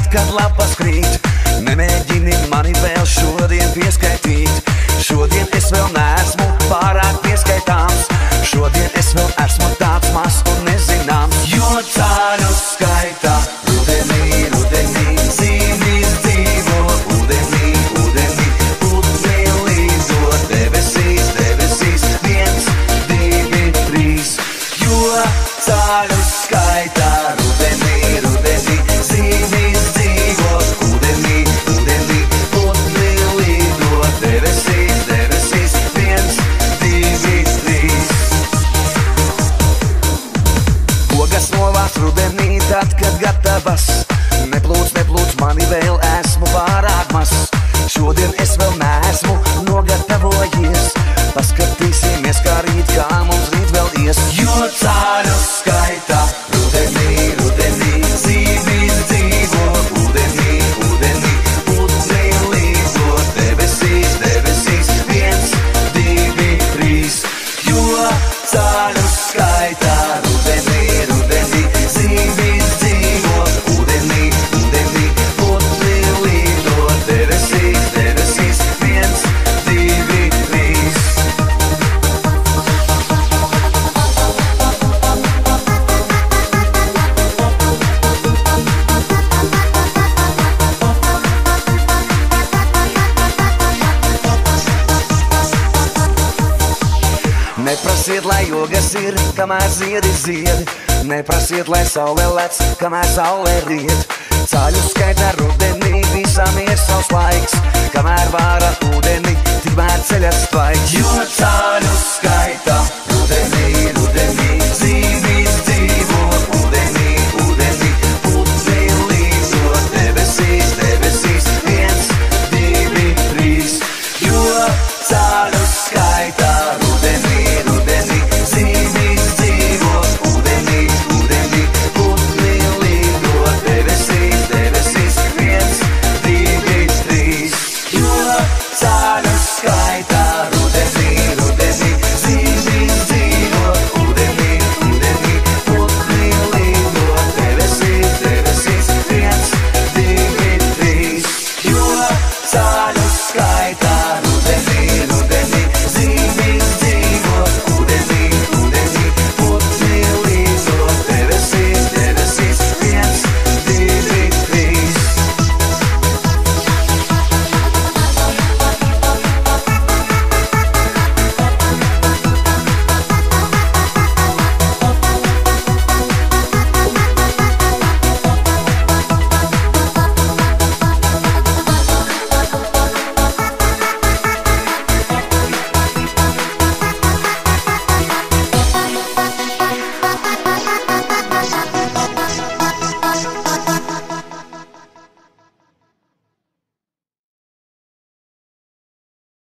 Kad lapas krīt, nemēģini mani vēl šodien pieskaitīt. Šodien es vēl neesmu pārāk pieskaitāms. Šodien es vēl esmu tāds mazs un nezināms. Jo ceļu skaitā rudenī, rudenī, zīmīs dzīvo. Udenī, udenī, putni līdo. Debesīs, debesīs, 1, 2, 3. Jo ceļu skaitā rudenī, rudenī, zīmīs rudenī, tad, kad gatavas. Neplūc, neplūc, mani vēl esmu pārāk mazs. Šodien es vēl neesmu nogatavojies. Paskatīsimies, kā rīt, kā mums rīt vēl ies. Jo ceļu skaitā rudenī, rudenī, zīmīs dzīvo. Udenī, udenī, putni līdo. Debesīs, debesīs, 1, 2, 3. Jo ceļu skaitā rudenī, rudenī, zīmīs dzīvo. Udenī, udenī, putni līdo. Debesīs, debesīs, 1, 2, 3. Neprasiet, lai jogas ir, kamēr ziedi ziedi. Neprasiet, lai saule lec, kamēr saule riet. Ceļu skaitā rudenī, visam ir savs laiks. Kamēr vāra ūdeni,